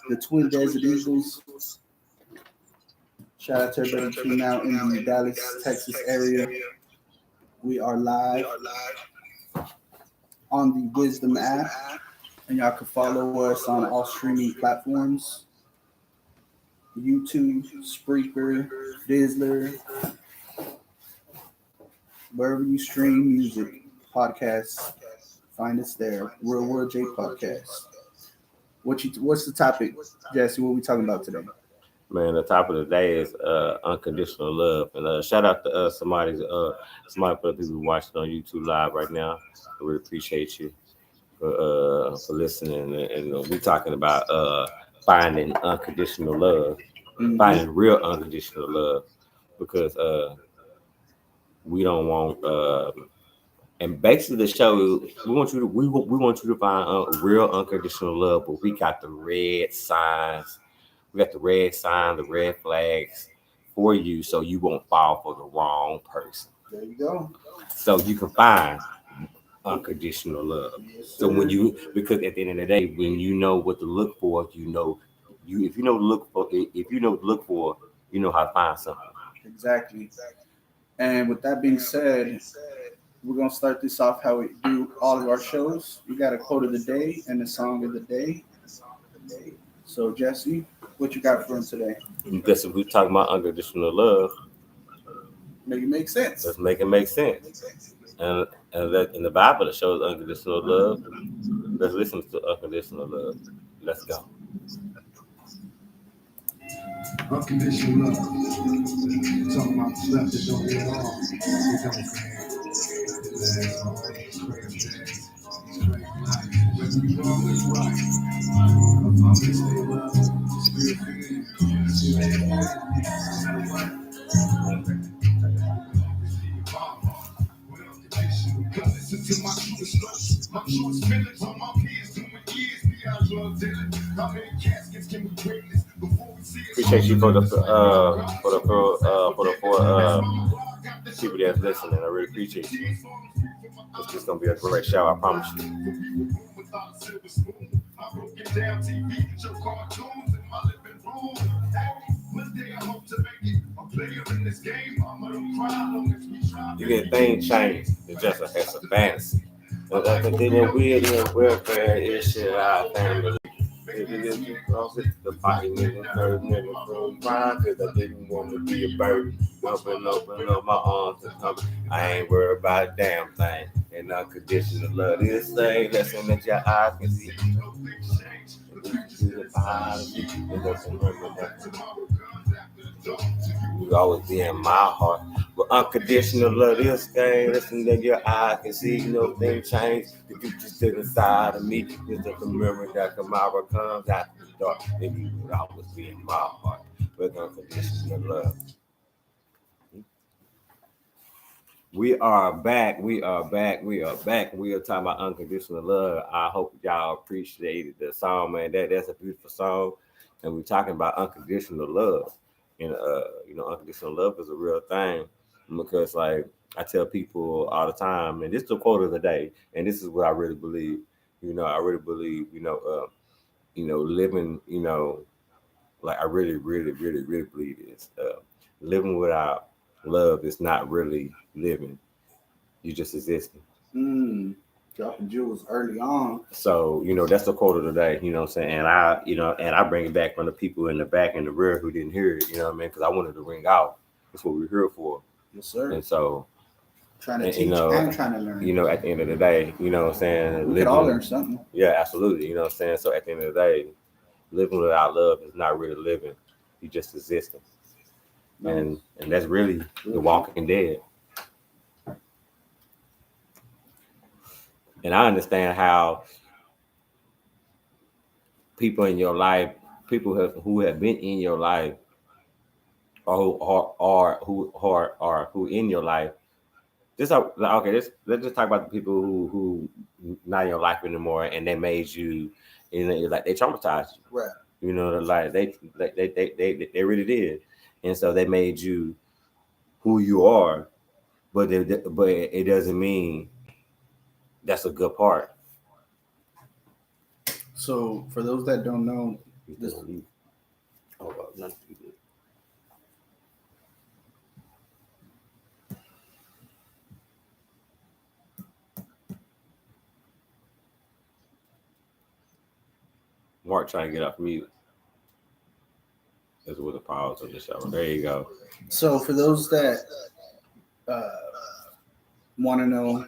the Twin Desert Eagles. Shout out to everybody who came out in the Dallas, Texas area. We are live on the Wisdom app, and y'all can follow us on all streaming platforms: YouTube, Spreaker, Dizzler, wherever you stream music, podcasts. Find us there. Real World J Podcast. What's the topic, Jesse? What are we talking about today? Man, the top of the day is unconditional love, and shout out to somebody for the people watching on YouTube live right now. I really appreciate you for listening, and we're talking about finding unconditional love, finding real unconditional love, because we don't want. And basically, the show we want you to find real unconditional love, but we got the red signs. We got the red sign, the red flags for you, so you won't fall for the wrong person. There you go. So you can find unconditional love. Yes, so because at the end of the day, when you know what to look for, if you know to look for, you know how to find something. Exactly. And with that being said, we're gonna start this off how we do all of our shows. We got a quote of the day and a song of the day. So Jesse, what you got for him today? Because if we're talking about unconditional love, make it make sense. Let's make it make sense. And in the Bible that shows unconditional love, let's listen to unconditional love. Let's go. Unconditional love. Talking about stuff that don't get off. It don't whether you wrong or you right. I'm always stay love. Spirit feeling. No matter what. Listen to my truest thoughts, my truest feelings on my peers doing years beyond drug dealing. How many caskets can we witness before we see it? Appreciate you for the people that's listening. I really appreciate you. It's just gonna be a great show, I promise you. I broke it down TV, show cartoons in my living room. One day I hope to make it a player in this game. I'm gonna cry long as we try. You get things changed. It's just it's a fantasy. But I continue weird and welfare is shit our family. The body nigga, 30 minutes from crying because I didn't want to be a bird. Open up my arms and come. I ain't worried about a damn thing. And unconditional love this thing. Listen that your eyes can see. You always be in my heart. But unconditional love this thing. Listen that your eyes can see. No thing change. The future's still inside of me. It's just a memory that tomorrow comes after the dark. And you would always be in my heart. With unconditional love. We are back. We are talking about unconditional love. I hope y'all appreciated the song, man. That's a beautiful song. And we're talking about unconditional love. And unconditional love is a real thing. Because like I tell people all the time, and this is the quote of the day, and this is what I really believe. I really believe, living, like I really, really, really, really believe this. Living without love is not really living. You just existing. Dropping jewels early on. So, that's the quote of the day, you know what I'm saying? And I bring it back from the people in the back and the rear who didn't hear it, you know what I mean? Because I wanted to ring out. That's what we're here for. Yes, sir. And so trying to teach and trying to learn. At the end of the day, you know what I'm saying? We could all learn something. Yeah, absolutely. You know what I'm saying? So at the end of the day, living without love is not really living. You just existing. No. And that's really the Walking Dead. And I understand how people in your life, who have been in your life, or who in your life. Let's just talk about the people who not in your life anymore, and they made you, like they traumatized you. Right. Like they really did, and so they made you who you are, but it doesn't mean that's a good part. So for those that don't know, You still don't leave. Oh, well, nothing to do. Mark trying to get off mute. This was a pause on the show. There you go. So for those that want to know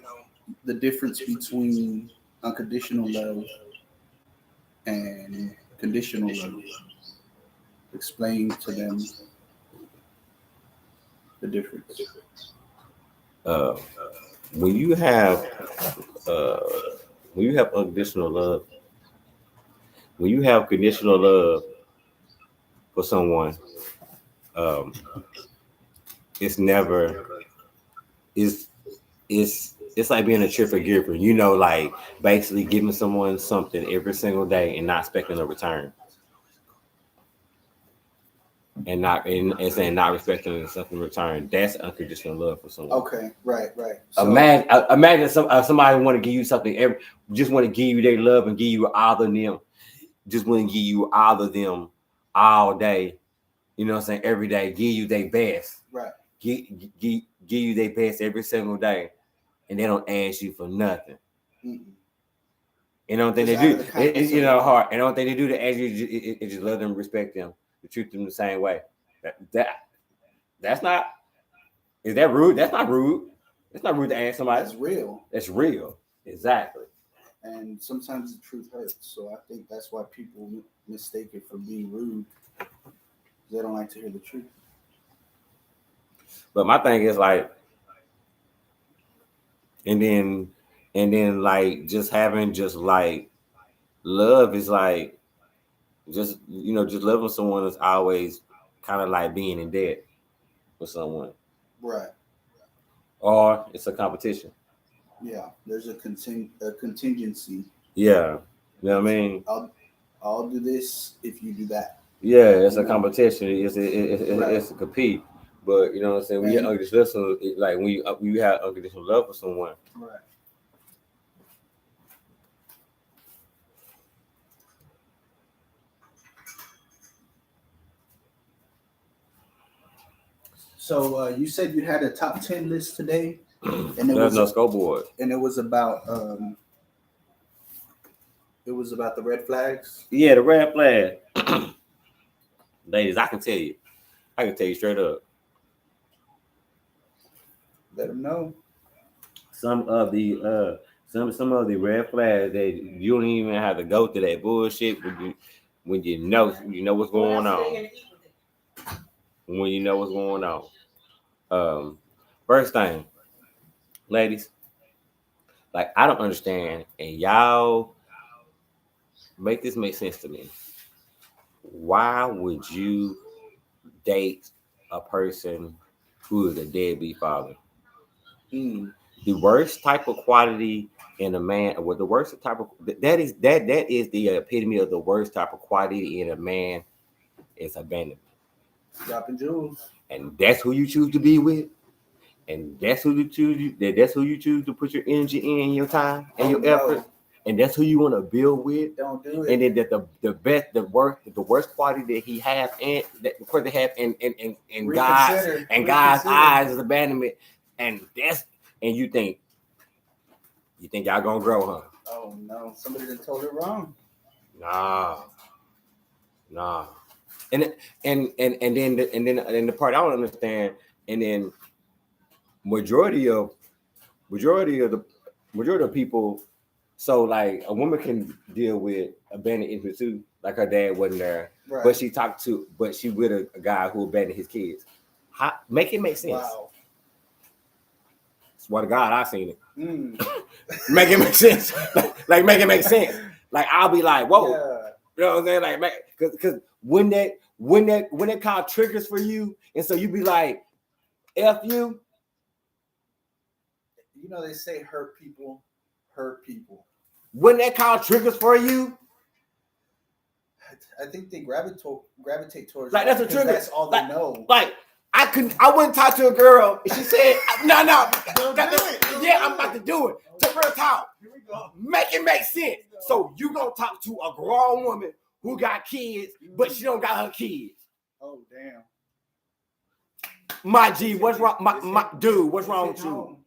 the difference between unconditional love and conditional love, explain to them the difference. When you have unconditional love, when you have conditional love for someone, it's never it's like being a triple giver. You know, like basically giving someone something every single day and not expecting a return. And saying not respecting something in return. That's unconditional love for someone. Okay, right. So, imagine somebody want to give you something just want to give you their love and give you all of them. Just want to give you all of them all day. You know what I'm saying? Every day, give you their best. Right. Give you their best every single day, and they don't ask you for nothing. Mm-mm. You know what they do? You know, hard. And the only thing they do to ask you is just love them, respect them, to treat them the same way. That's not. Is that rude? That's not rude. It's not rude to ask somebody. That's real. That's real. Exactly. And sometimes the truth hurts. So I think that's why people mistake it for being rude. They don't like to hear the truth. But my thing is like, and then like just having just like love is like just just loving someone is always kind of like being in debt with someone. Right. Or it's a competition. Yeah, there's a contingency. Yeah, you know what I mean. I'll do this if you do that. Yeah, it's a competition. It's a compete. But you know what I'm saying. When you unconditional, like when you have unconditional love for someone. Right. So you said you had a top 10 list today, and there's no scoreboard, and it was about the red flags. Yeah, the red flag. Ladies, I can tell you straight up. Let them know. Some of the red flags that you don't even have to go through that bullshit when you know what's going on. When you know what's going on. First thing, ladies, like I don't understand, and y'all make this make sense to me. Why would you date a person who is a deadbeat father? The worst type of quality in a man, or the worst type of that is the epitome of the worst type of quality in a man is abandonment. Dropping jewels. And that's who you choose to be with. And that's who you choose to put your energy in, your time, and your effort. And that's who you want to build with. Don't do it. And then the worst quality that he has and that the person have in God's eyes is abandonment. And you think y'all gonna grow, huh? Oh no, somebody done told it wrong. Nah. And then the part I don't understand, and then majority of people, so like a woman can deal with abandoned infant too, like her dad wasn't there, right. but she with a guy who abandoned his kids. Make it make sense. Wow. Swear to God, I seen it. Make it make sense. like make it make sense. Like I'll be like, whoa, yeah. You know what I'm saying? Like, because when that call triggers for you, and so you be like, F you. You know they say hurt people. When that call triggers for you, I think they gravitate towards like that's a trigger. That's all they know. Like I wouldn't talk to a girl and she said, no, I'm about to do it. Take her talk. Here we go. Make it make sense. So you gonna talk to a grown woman who got kids, but she don't got her kids. Oh damn. My G, what's wrong? My dude, what's wrong with you?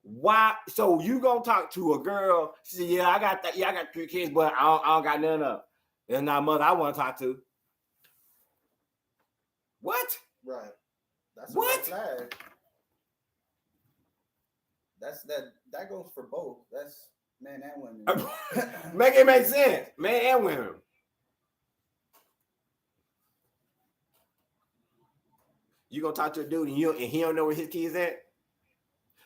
Why? So you gonna talk to a girl? She said, "Yeah, I got that. Yeah, I got 3 kids, but I don't got none of them. It's not mother I want to talk to." What? Right. That's What? a red flag. That goes for both. That's men and women. Make it make sense, men and women. You gonna talk to a dude and he don't know where his kids at?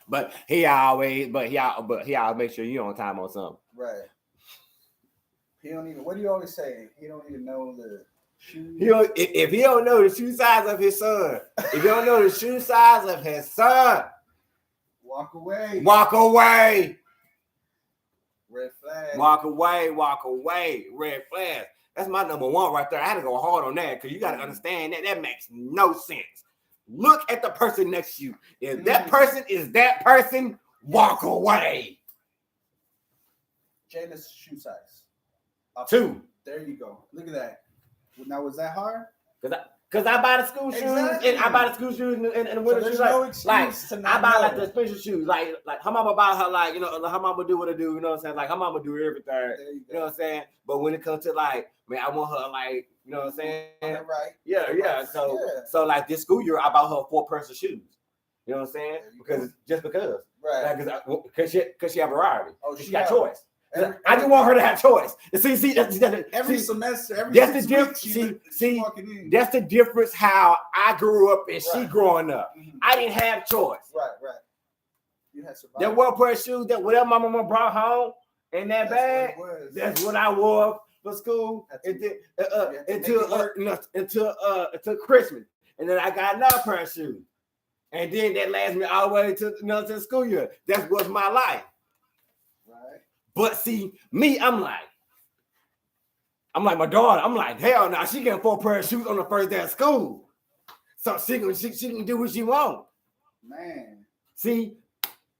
But he always make sure you on time on something. Right. He don't even. What do you always say? He don't even know the shoes. If he don't know the shoe size of his son, if you don't know the shoe size of his son, walk away. Walk away. Red flag. Walk away. Walk away. Red flag. That's my number one right there. I had to go hard on that because you got to understand that makes no sense. Look at the person next to you. If that person is that person, walk away. Jada's shoe size. 2. There you go. Look at that. Now, was that hard? Because I buy the school shoes and I buy the school shoes and the winter shoes. No like to I buy like the special shoes. Like her mama buy her like, her mama do what I do, you know what I'm saying? Like her mama do everything. You know what I'm saying? But when it comes to like, man, I want her like, you know what I'm saying? Right. Yeah. So like this school year, I bought her 4 pairs of shoes. You know what I'm saying? Because. Right. Because she have variety. Oh, she got choice. I just want her to have choice. See, every semester, that's the difference. That's the difference. How I grew up and she growing up. Mm-hmm. I didn't have choice. Right. You had survived. That 1 pair of shoes that whatever my mama brought home in that bag. That's what I wore for school until Christmas, and then I got another pair of shoes, and then that lasts me all the way to the school year. That was my life. But see, me, I'm like my daughter. I'm like, hell no, she getting 4 pairs of shoes on the first day of school. So she can do what she want. Man. See,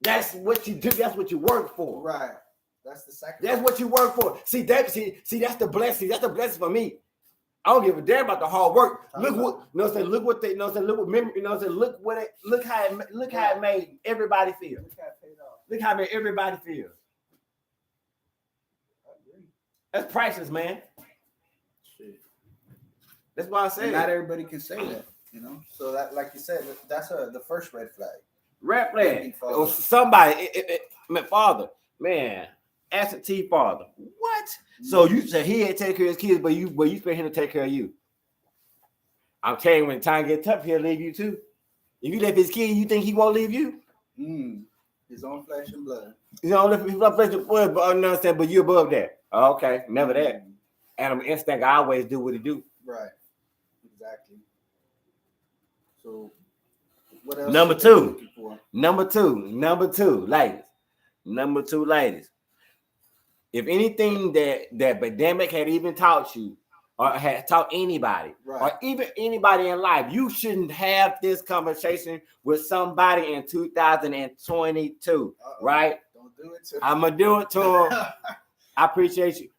that's what you do. That's what you work for. Right. That's the sacrifice. That's what you work for. See, that's the blessing. That's the blessing for me. I don't give a damn about the hard work. Look how it made everybody feel. Look how it made everybody feel. That's priceless, man. Shit. That's why I say not everybody can say that, So that, like you said, that's the first red flag. Red flag. Or somebody, father, man, absentee father. What? So you said he ain't take care of his kids, but you expect him to take care of you. I'm telling you, when the time gets tough, he'll leave you too. If you left his kid, you think he won't leave you? His own flesh and blood. His own flesh and blood, but you above that. Okay, never that. Animal instinct always do what he do. Right. Exactly. So what else? Number two, ladies. If anything that pandemic had even taught you, or had taught anybody, or even anybody in life, you shouldn't have this conversation with somebody in 2022, right? Don't do it to I'm gonna do it to him. I appreciate you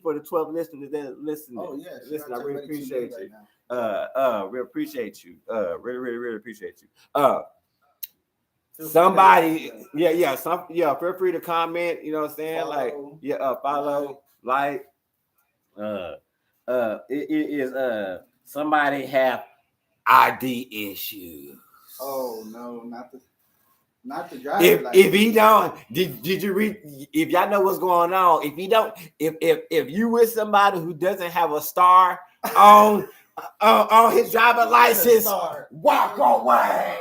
for the 12 listeners that listening. Oh yes, listen, I really appreciate you. Really appreciate you. Really appreciate you. Somebody, feel free to comment. You know what I'm saying? Follow. Follow, like. It is somebody have ID issues. Oh no, not the driver. If he don't, did you read? If y'all know what's going on, if he don't, if you with somebody who doesn't have a star on his driver license, walk away.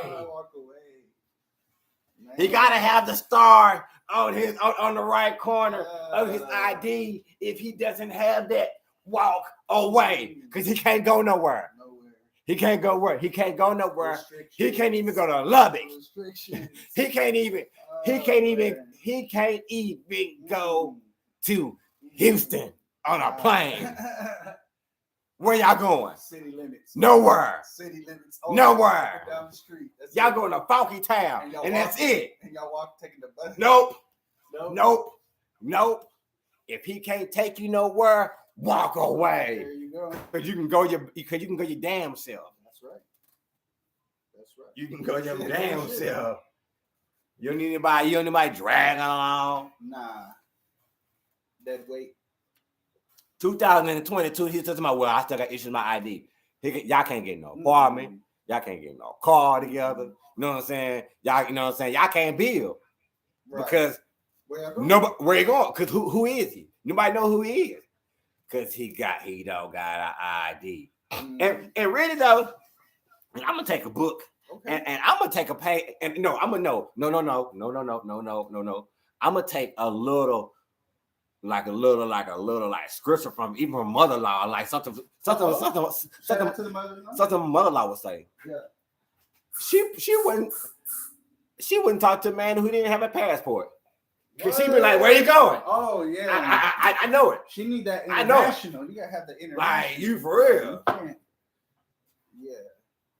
Man. He gotta have the star on the right corner of his ID. If he doesn't have that, walk away, because he can't go nowhere. He can't go where? He can't go nowhere. He can't even go to Lubbock. He can't even go to Houston on a plane. Where y'all going? City limits. Nowhere. City limits. Nowhere. Down the street. Y'all going to Funky Town, and that's it. And y'all taking the bus. Nope. If he can't take you nowhere, walk away. There you go. Because you can go your damn self. That's right. That's right. You can go your damn self. You don't need anybody dragging along. Nah. Dead weight. 2022, he said to my, well, I still got issues with my ID. Y'all can't get no apartment. Y'all can't get no car together. You know what I'm saying? Y'all can't build. Right. Because where you going? Because who is he? Nobody know who he is. Because he don't got an ID. And really though, I'm gonna take a book and I'm gonna take a page. And no. I'm gonna take a little scripture from even her mother-in-law, like something mother-in-law would say. Yeah. She wouldn't talk to a man who didn't have a passport. Cause she'd be like, "Where you going?" Oh yeah, I know it. She need that international. You gotta have the international. Like you for real. Yeah,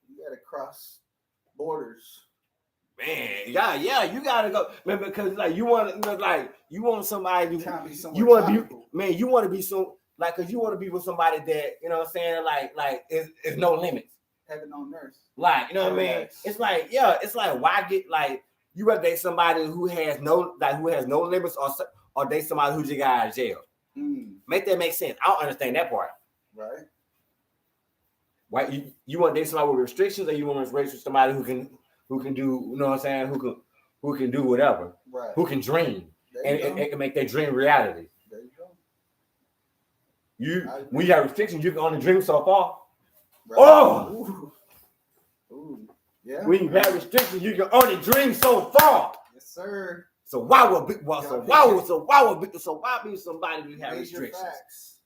you gotta cross borders. Man, yeah, you gotta go, man, because like you want somebody you want to be so like, cause you want to be with somebody that, you know what I'm saying, like it's no limits. Heaven on earth. Like, you know what I mean? It's like, why get like you rather date somebody who has no limits or date somebody who just got out of jail. Make that make sense. I don't understand that part. Right. Why you want to date somebody with restrictions, or you want to race with somebody who can do, you know what I'm saying, who can do whatever, right? Who can dream and can make their dream reality. There you go. When you have restrictions, you can only dream so far. Right. Oh, ooh, yeah. When you have restrictions, you can only dream so far. Yes, sir. So why be somebody who have restrictions?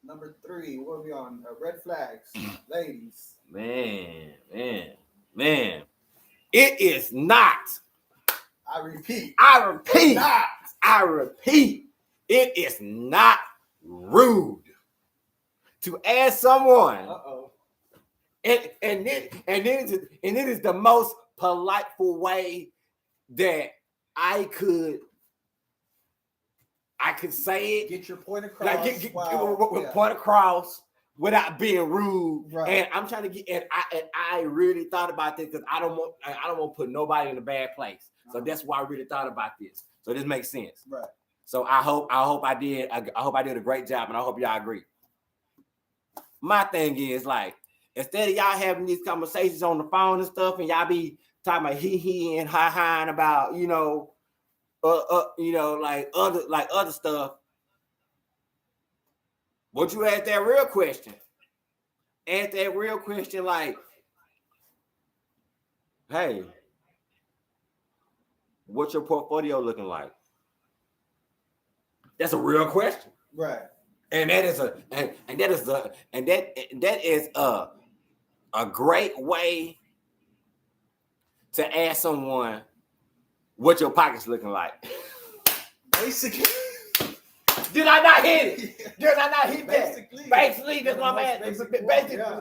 Number 3, what are we on? Red flags, ladies. Man. It is not. I repeat. It is not rude to ask someone. And it is the most politeful way that I could say it. Get your point across. Like point across without being rude. Right. And I'm trying to get. And I really thought about this because I don't want to put nobody in a bad place. So that's why I really thought about this. So this makes sense. Right. So I hope I did a great job, and I hope y'all agree. My thing is, like, instead of y'all having these conversations on the phone and stuff, and y'all be talking about he and hi about, like other stuff. What you ask that real question? Ask that real question, like, hey, what's your portfolio looking like? That's a real question, right? And that is a great way to ask someone what your pocket's looking like. Basically. Did I not hit it? Did I not hit that? Basically, that's what I'm asking.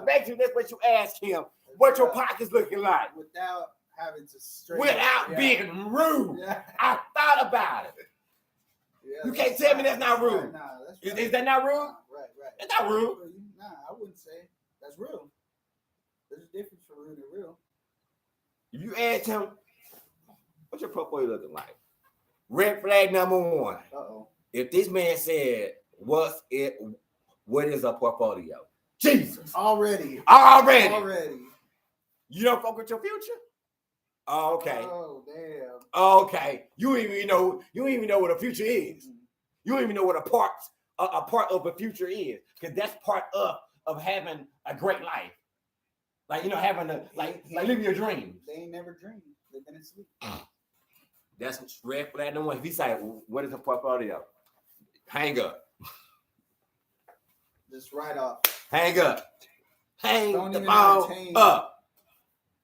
Basically, that's what you ask him. What your pocket's looking like. Without having to being rude. Yeah. I thought about it. Yeah, you can't tell me that's not rude. Nah, that's right. Is that not rude? Right. That's not rude. Nah, I wouldn't say that's real. There's a difference for rude and real. If you ask him, what's your portfolio looking like? Red flag number 1. If this man said, what is a portfolio? Jesus. Already. You don't fuck with your future? Oh, okay. Oh, damn. Okay. You don't even know what a future is. You don't even know what a part of a future is. Because that's part of having a great life. Like, having living your dreams. They ain't never dreamed. They've been asleep. That's red flag number 1. If he say, what is a portfolio? Hang up. Just right off. Hang up. Hang the phone up.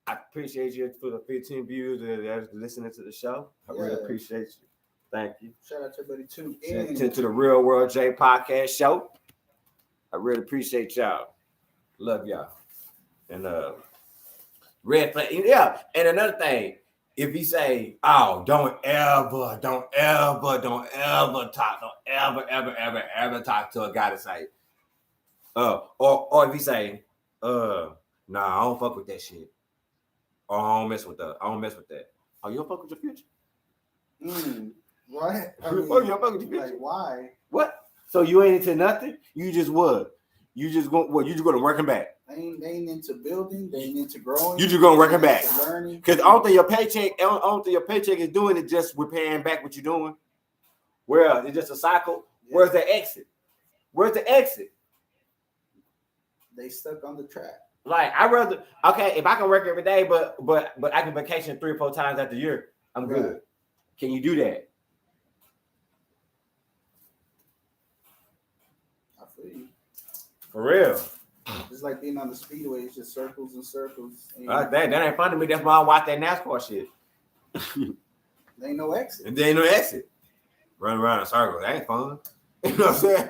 I appreciate you for the 15 viewers that are listening to the show. I really appreciate you. Thank you. Shout out to everybody too. To the Real World J podcast show. I really appreciate y'all. Love y'all. And red flag. Yeah. And another thing, if he say, "Oh, don't ever talk to a guy to say, or if he say, nah, I don't fuck with that shit, or I don't mess with that, Oh, you don't fuck with your future? What? I Oh, you don't fuck with your future? like, why? What? So you ain't into nothing? You just what? You just gonna work him back? They ain't into building. They ain't into growing. You just gonna work him They back? ain't into learning. Because I don't think your paycheck is doing it just repaying back what you're doing. Where it's just a cycle. Yeah. Where's the exit? Where's the exit? They stuck on the track. Like I rather if I can work every day, but I can vacation 3 or 4 times out the year, I'm Right. good. Can you do that? I feel you. For real? It's like being on the speedway. It's just circles and circles. That ain't fun to me. That's why I watch that NASCAR shit. There ain't no exit. And there ain't no exit. Run around in circles. That ain't fun. You know what I'm saying?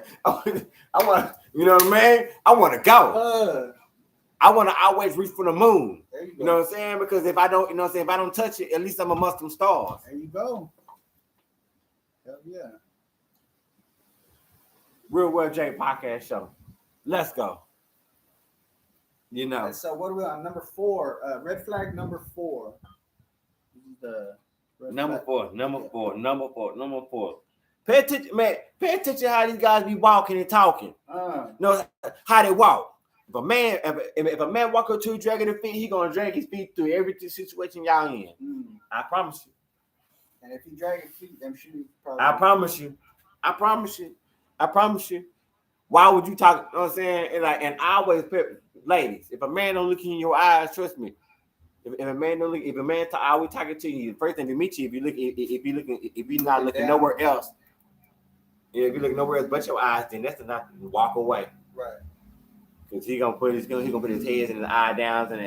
I want. You know what I mean? I want to go. I want to always reach for the moon. There you go. You know what I'm saying? Because if I don't, you know what I'm saying, if I don't touch it, at least I'm amongst them stars. There you go. Hell yeah. Real World J podcast show. Let's go. You know. So what are we on? Number 4. Red flag number 4. This is the Number four. Pay attention, man. Pay attention how these guys be walking and talking. You know how they walk. If a man walk up to you dragging his feet, he gonna drag his feet through every situation y'all in. I promise you. And if he drag his feet, them shoes probably. I promise you. Why would you talk? You know what I'm saying? And I always put, ladies, if a man don't look in your eyes, trust me. If a man don't look, if a man always talking to you, the first thing to meet you, if you're not looking nowhere else, if you're looking nowhere else but your eyes, then that's enough to walk away. Right. Because he gonna put his head and his eye down and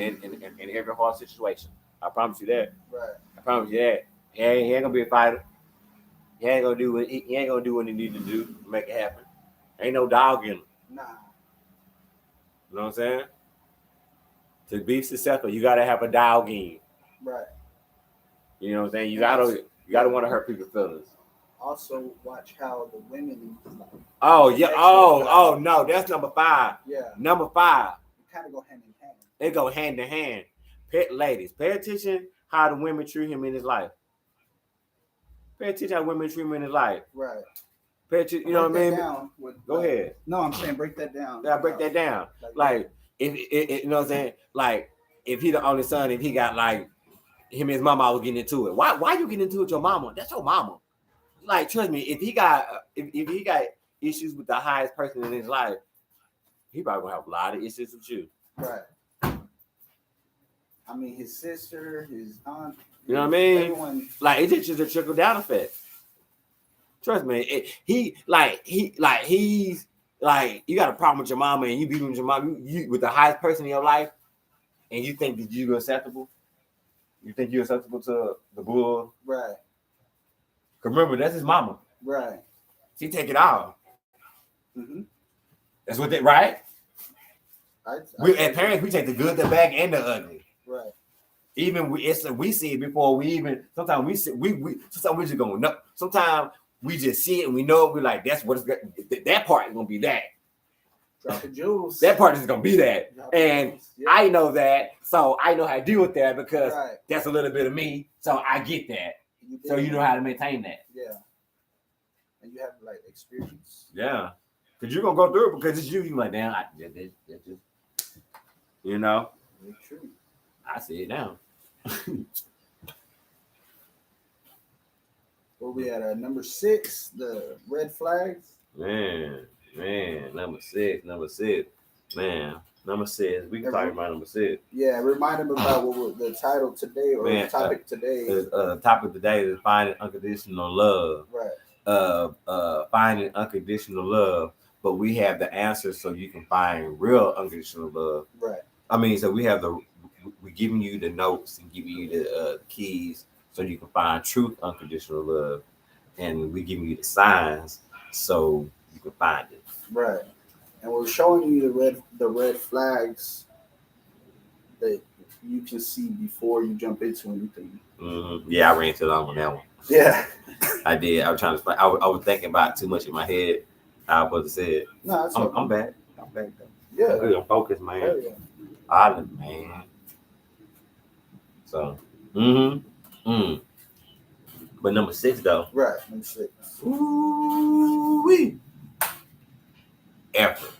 in every hard situation. I promise you that. Right. I promise you that. He ain't gonna be a fighter. He ain't gonna do what he need to do to make it happen. Ain't no dog in him. Nah. You know what I'm saying? To be successful, you gotta have a dog in you. Right. You know what I'm saying? You gotta want to hurt people's feelings. Also, watch how the women. Oh yeah. Oh no, that's number 5. Yeah. Number 5. It kind of go hand in hand. They go hand in hand. Ladies, pay attention how the women treat him in his life. Pay attention how women treat him in his life. Right. Pay attention. You know what I mean? Go ahead. No, I'm saying break that down. Yeah, break that down. Like if you know what I'm saying? Like if he the only son, if he got like him and his mama was getting into it. Why you getting into it with your mama? That's your mama. Like trust me, if he got issues with the highest person in his life, he probably gonna have a lot of issues with you. Right. I mean, his sister, his aunt. You know what I mean? Everyone. Like it's just a trickle down effect. Trust me, he's like you got a problem with your mama and you beat with your mom, you with the highest person in your life, and you think that you're acceptable. You think you're acceptable to the bull, right? Remember, that's his mama, right? She take it all. Mm-hmm. That's what they right. We as parents, parents, we take the good, the bad, and the ugly. Right. Even we see it before we even. Sometimes we sometimes we just go no. Sometimes we just see it and we know it. We're like, that's what it's that part is gonna be that. Drop the jewels. That part is gonna be that, and yeah. I know that, so I know how to deal with that because that's a little bit of me. So I get that. So you know how to maintain that. Yeah. And you have like experience. Yeah, because you're gonna go through it because it's you. You like, damn, that's just, you know. Very true. I see it now. Where we at? Number 6, the red flags. Man, number six. Man, number 6. We can talk about number 6. Yeah, remind them about what the title today or the topic today. The topic today is finding unconditional love. Right. Finding unconditional love, but we have the answers so you can find real unconditional love. Right. I mean, so we're giving you the notes and giving you the keys so you can find truth unconditional love, and we're giving you the signs so you can find it. Right. And we're showing you the red flags that you can see before you jump into anything. Mm-hmm. Yeah, I ran too long on that one. Yeah. I did. I was trying to. I was thinking about too much in my head. I was said. No, it's I'm back. I'm back though. Yeah. I'm good. I'm focused, man. Hell yeah. Island, man. So. But number 6 though. Right. Number 6. Ooh-wee. Effort.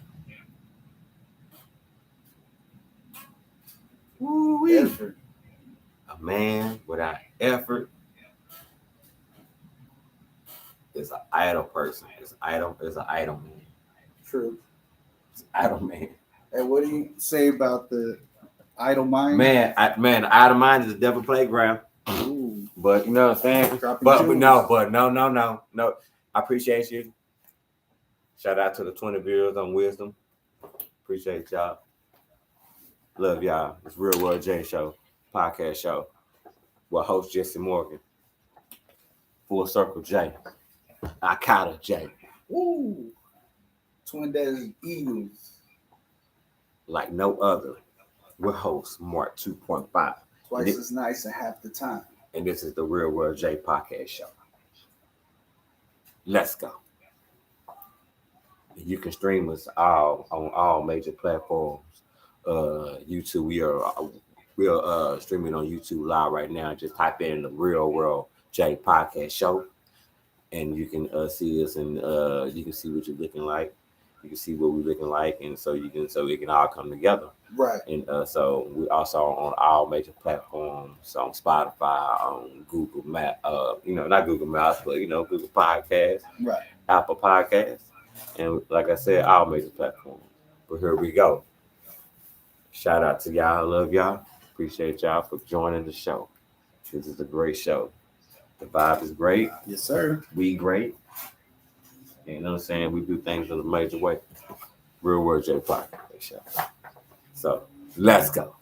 Ooh-wee. Effort. A man without effort is an idle person. Is an idle man. True. It's an idle man. And what do you say about the idle mind? Man, the idle mind is a devil playground. Ooh. But you know what I'm saying? Dropping But jewels. no. I appreciate you. Shout out to the 20 viewers on Wisdom. Appreciate y'all. Love y'all. It's Real World J Show, podcast show. With host Jesse Morgan. Full Circle J. Akata J. Woo. Twin Desert Eagles. Like no other. With host Mark 2.5. Twice as nice and half the time. And this is the Real World J podcast show. Let's go. You can stream us all on all major platforms. YouTube, we are streaming on YouTube live right now. Just type in the Real World J podcast show, and you can see us, and you can see what you're looking like. You can see what we're looking like, and so it can all come together. Right. And so we also on all major platforms, on Spotify, on Google Map, not Google Maps, but Google Podcasts, right, Apple Podcasts, and like I said, all major platforms. But here we go. Shout out to y'all. I love y'all. Appreciate y'all for joining the show. This is a great show. The vibe is great. Yes, sir. We great. And you know what I'm saying? We do things in a major way. Real World J podcast show. So let's go.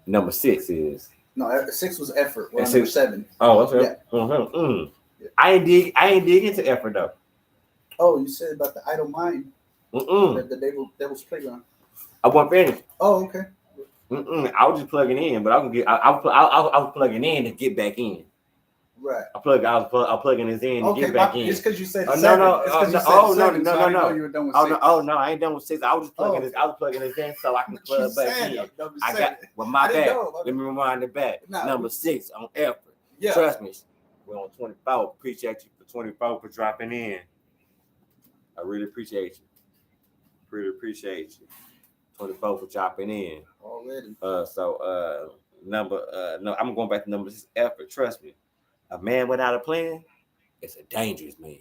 Number 6 is no. 6 was effort. Well, number 7. Oh, okay. Yeah. Mm-hmm. Yeah. I ain't dig into effort though. Oh, you said about the idle mind. The devil's playground. I wasn't finished. Oh, okay. I was just plugging in, but I was plugging in to get back in. Right. I was plugging this in to get back in. It's because you said no, you were done with 6. No, I ain't done with 6. I was just plugging this. I was plugging this in so I can plug back in. I got my bad. Let me rewind it back. Number 6 on effort. Yeah. Trust me, we're on 24. Appreciate you for 24 for dropping in. I really appreciate you. Really appreciate you. 24 for dropping in already. I'm going back to number 6. Effort. Trust me, a man without a plan is a dangerous man.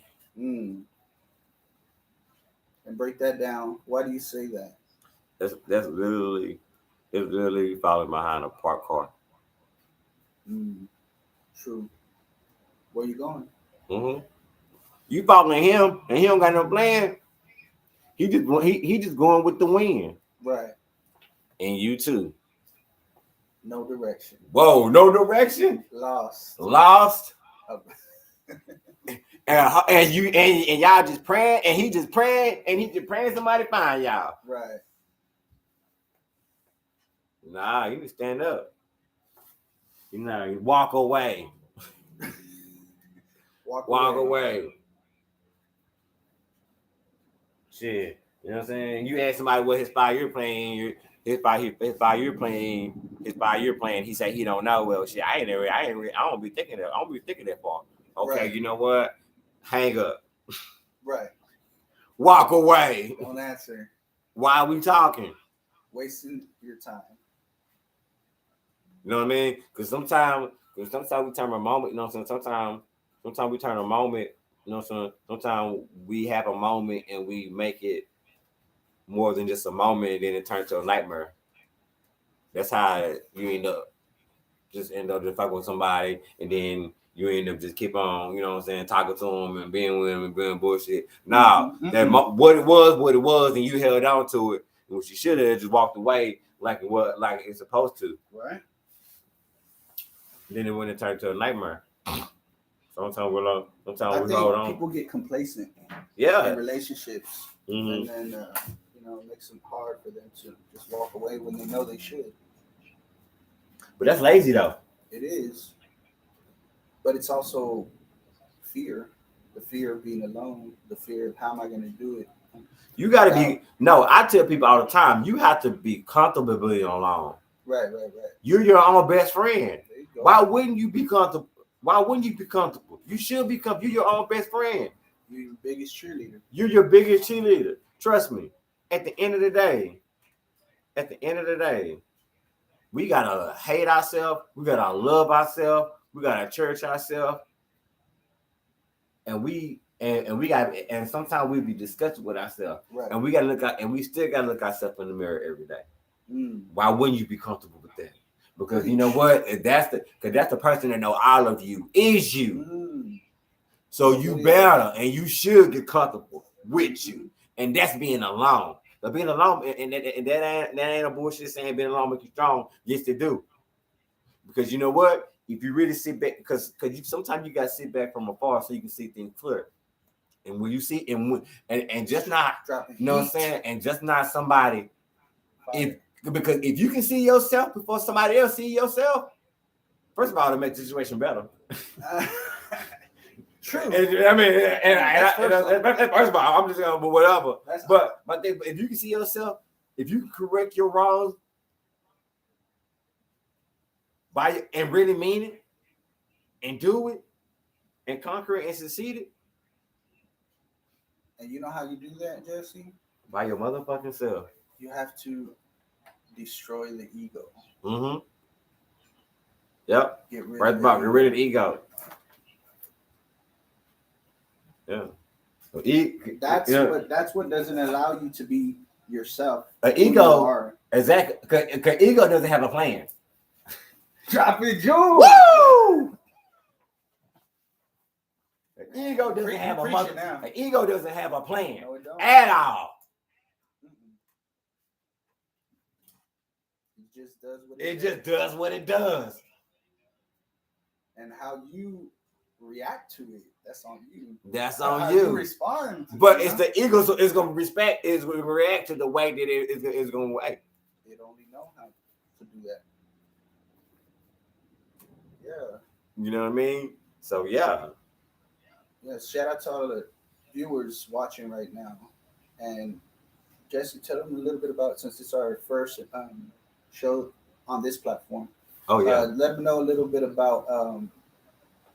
And break that down. Why do you say that? That's literally following behind a parked car. True. Where you going? You following him, and he don't got no plan. He just going with the wind. Right. And you too. No direction. Whoa, no direction. Lost. and y'all just praying, and he just praying somebody find y'all. Right. Nah, you can stand up. You walk away. Walk away. Shit. You know what I'm saying? You ask somebody what his 5-year plan, his 5-year plan, he said he don't know. Well, shit, I don't be thinking that far. Okay, right. You know what? Hang up. Right. Walk away. Don't answer. Why are we talking? Wasting your time. You know what I mean? Because sometimes we turn a moment, you know what I'm saying? Sometimes we turn a moment, you know what I'm saying? Sometimes we have a moment and we make it more than just a moment, and then it turns to a nightmare. That's how you end up just fucking with somebody, and then you end up just keep on, you know what I'm saying, talking to them and being with them and being bullshit. Nah, what it was, and you held on to it. And what you should have just walked away like it's supposed to. Right. Then it wouldn't turn to a nightmare. Sometimes we hold on. People get complacent. Yeah. In relationships, and then it makes them hard for them to just walk away when they know they should. But that's lazy though. It is, but it's also fear. The fear of being alone. The fear of how am I going to do it. You got to be. No, I tell people all the time. You have to be comfortable being alone. Right. You're your own best friend. There you go. Why wouldn't you be comfortable? Why wouldn't you be comfortable? You should be comfortable. You're your own best friend. You're your biggest cheerleader. You're your biggest cheerleader. Trust me. At the end of the day, we gotta hate ourselves. We gotta love ourselves. We gotta cherish ourselves. And we got, and sometimes we be disgusted with ourselves. Right. And we gotta look at, and we still gotta look ourselves in the mirror every day. Why wouldn't you be comfortable with that? Because you know what? That's the person that know all of you is you. So you better and you should get comfortable with you, and that's being alone. But being alone, and that ain't a bullshit saying being alone makes you strong. Yes, they do. Because you know what? If you really sit back, because sometimes you gotta sit back from afar so you can see things clear. And when you see and just not, you know what I'm saying, and just not somebody. Because if you can see yourself before somebody else see yourself, first of all, it makes the situation better. True. First of all, I'm just going, but whatever. But if you can see yourself, if you can correct your wrongs and really mean it, and do it, and conquer it and succeed it. And you know how you do that, Jesse? By your motherfucking self. You have to destroy the ego. Mm-hmm. Yep. Get rid of the ego. Yeah. So that's what doesn't allow you to be yourself. An ego, exactly. Because ego doesn't have a plan. Drop it, Joe. Woo! The ego doesn't have an ego doesn't have a plan at all. It just does what it does. And how you react to it, that's on you. That's on how you. Respond. But it's the ego, so it's gonna react to the way that it's gonna act. It only know how to do that. Yeah. You know what I mean? So yeah. Yes. Shout out to all the viewers watching right now, and Jesse, tell them a little bit about, since it's our first show on this platform. Oh yeah. Let them know a little bit about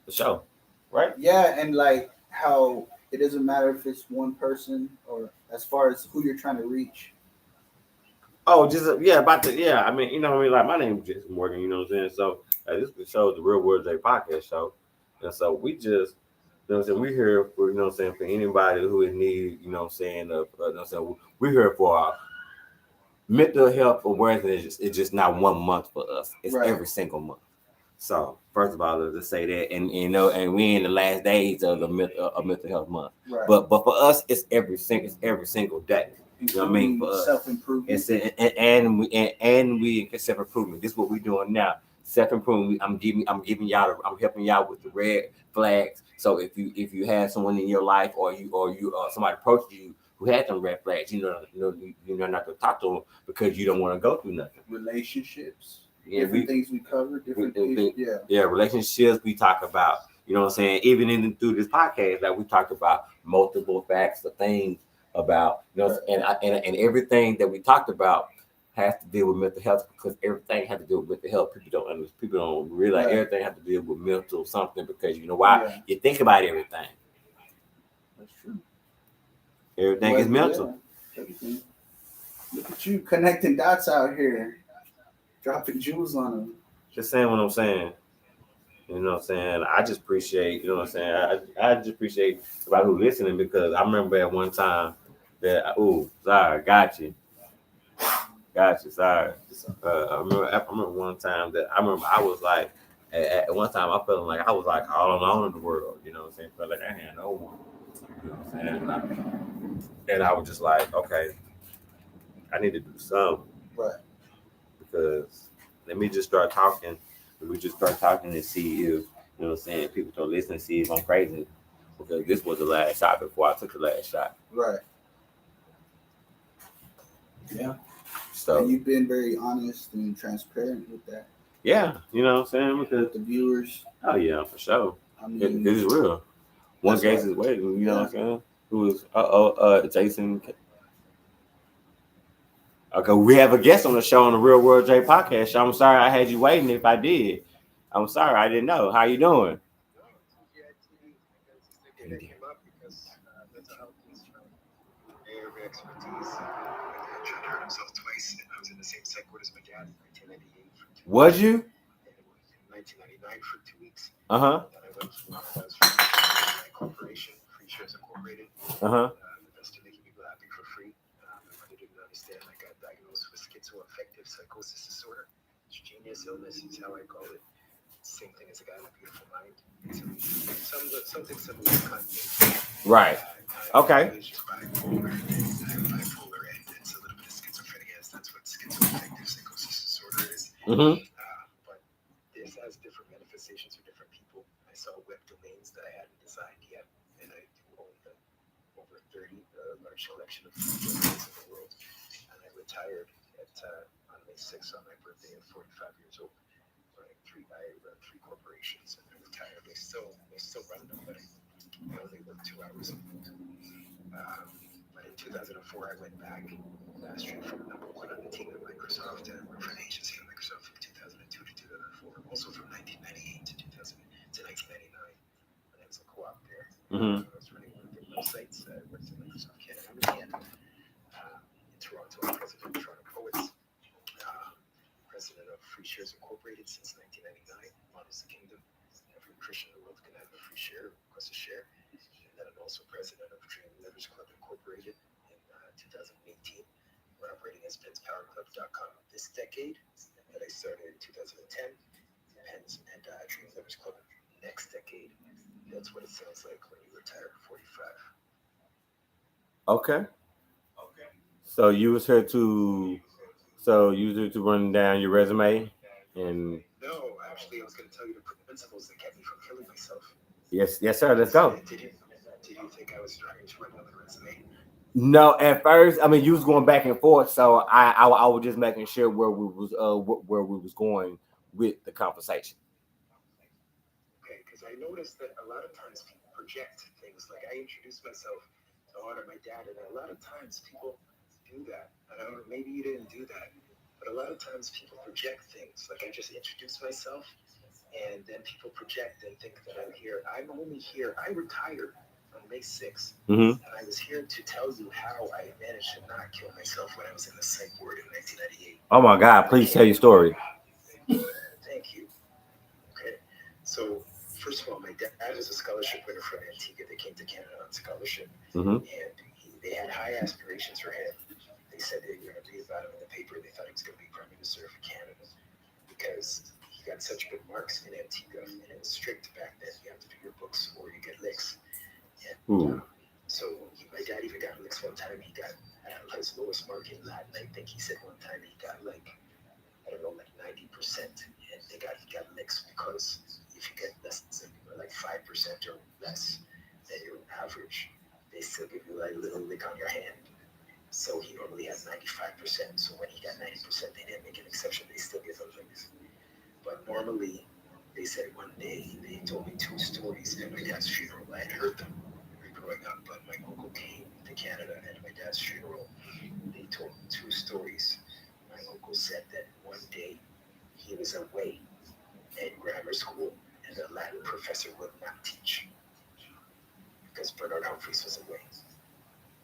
the show, right? Yeah, and like how it doesn't matter if it's one person or as far as who you're trying to reach. Oh, just I mean, you know what I mean? Like, my name is Jason Morgan, you know what I'm saying? So this show is the Real Words Day podcast show. And so we just, you know what I'm saying, we're here for, you know what I'm saying, for anybody who is need, you know what I'm saying, we're here for mental health awareness. It's just not 1 month for us. It's every single month. So first of all, let's say that, and you know, and we're in the last days of the mental health month. Right. But for us, it's every single day. You know what I mean? For us, self-improvement. And we self-improvement. This is what we're doing now. Self-improvement. I'm helping y'all with the red flags. So if you have someone in your life or somebody approached you who had some red flags, you know not to talk to them because you don't want to go through nothing. Relationships. Yeah, different things we cover. Relationships we talk about. You know what I'm saying? Even through this podcast, like we talked about multiple facts of things about, you know, and everything that we talked about has to deal with mental health, because everything has to do with mental health. People don't realize everything has to deal with mental something, because you know why? Yeah. You think about everything. That's true. Everything is mental. Yeah. Everything. Look at you connecting dots out here, dropping jewels on them. Just saying what I'm saying. You know what I'm saying? I just appreciate, you know what I'm saying? I just appreciate everybody who's listening, because I remember at one time that, got you, sorry. I remember one time that I was like, at one time I felt like I was like all alone in the world, you know what I'm saying? Felt like I had no one, you know what I'm saying? And I was just like, okay, I need to do something. Right. Because let me just start talking. We just start talking and see if, you know what I'm saying, people don't listen and see if I'm crazy. Because this was the last shot before I took the last shot. Right. Yeah. So, and you've been very honest and transparent with that. Yeah, you know what I'm saying? Because with the viewers. oh yeah, for sure. I It mean, is real. One that's case what. is waiting. You know Yeah. what I'm saying? Who was Jason? Okay, we have a guest on the show on the Real World J podcast. So I'm sorry I had you waiting. If I did, I'm sorry I didn't know. How you doing? No, TGITV. I guess it's the day that came up because mental health is, my area of expertise. My dad tried to hurt himself twice, and I was in the same psych ward as my dad in 1998 for 2 weeks. Was you? And it was in 1999 for 2 weeks. Uh huh. And then I went to my corporation, Free Shares Incorporated. Uh huh. Invested making people happy for free. My mother didn't understand. I got diagnosed with schizoaffective psychosis disorder. It's genius illness is how I call it. Same thing as a guy with a beautiful mind. Something similar to Kanye. Right. Okay. Is just bipolar. I have bipolar, and it's a little bit of schizophrenia. That's what schizoaffective psychosis disorder is. Mm-hmm. But this has different manifestations for different people. I saw web domains that I hadn't designed yet, and I do own them. Over 30, a large collection of domains in the world. And I retired on May 6th on my birthday at 45 years old. I run three corporations, and I retired. They still run them, but I only work 2 hours a week. But in 2004, I went back straight from #1 on the team at Microsoft and worked for an agency at Microsoft from 2002 to 2004. Also from 1998 to 1999, when I was a co-op there. Mm-hmm. I was running one of their websites. I worked at Microsoft Canada. I'm in Canada. In Toronto, I'm president of Toronto Poets. President of Free Shares Incorporated since 1999. Models the kingdom. Every Christian in the world can have a free share, request a share. And then I'm also president of Dream Livers Club Incorporated in 2018. We're operating as PensPowerClub.com this decade that I started in 2010. Pens and Dream Livers Club next decade. That's what it sounds like when you retire at 45. Okay. So you was here to, run down your resume, and No, actually, I was going to tell you the principles that kept me from killing myself. yes, sir. Let's go. Did you think I was trying to run another resume? No, at first, I mean, you was going back and forth, so I was just making sure where we was going with the conversation. Okay, because I noticed that a lot of times people project things. Like I introduced myself to honor my dad, and a lot of times people do that. And I don't know, maybe you didn't do that, but a lot of times people project things. Like I just introduced myself, and then people project and think that I'm here. I'm only here. I retired on May 6th, Mm-hmm. and I was here to tell you how I managed to not kill myself when I was in the psych ward in 1998. Oh my God! Please tell your story. Thank you. Okay, so first of all, my dad was a scholarship winner from Antigua. They came to Canada on scholarship, Mm-hmm. and they had high aspirations for him. They said they were going to read about him in the paper. They thought he was going to be Prime Minister of Canada because he got such good marks in Antigua, and it was strict back then. You have to do your books or you get licks. And so my dad even got licks one time. He got his lowest mark in Latin. I think he said one time he got like, I don't know, like 90%. And he got licks because if you get less than like 5% or less than your average, they still give you like a little lick on your hand. So he normally has 95%. So when he got 90%, they didn't make an exception. They still give him licks. But normally, they said one day, they told me two stories at my dad's funeral. I had heard them growing up, but my uncle came to Canada at my dad's funeral. They told me two stories. My uncle said that one day he was away at grammar school and the Latin professor would not teach because Bernard Humphreys was away.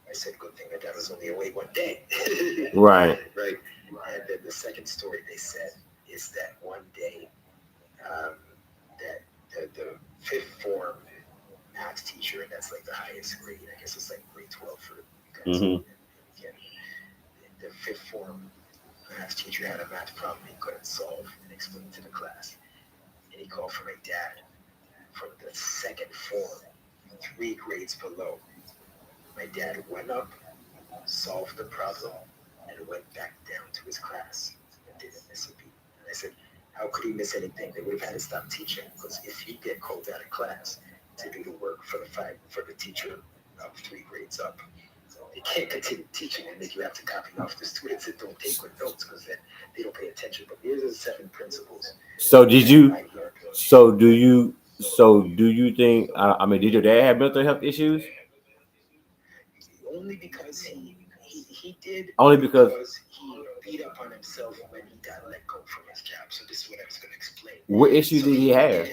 I said, good thing my dad was only away one day. Right. Right. And then the second story they said is that one day that the fifth form math teacher, and that's like the highest grade, I guess it's like grade 12 for you guys. Mm-hmm. The fifth form math teacher had a math problem he couldn't solve and explain to the class. And he called for my dad from the second form, 3 grades below. My dad went up, solved the problem, and went back down to his class and didn't miss a beat. And I said, how could he miss anything? They would have had to stop teaching because if you get called out of class to do the work for the teacher of 3 grades up, they can't continue teaching, and if you have to copy off the students that don't take good notes because then they don't pay attention. But here's the 7 principles. So did you? So do you? So do you think? I mean, did your dad have mental health issues? Only because he did. Only because he beat up on himself when he got let go from his job. So this is what I was going to explain. what issues did he have?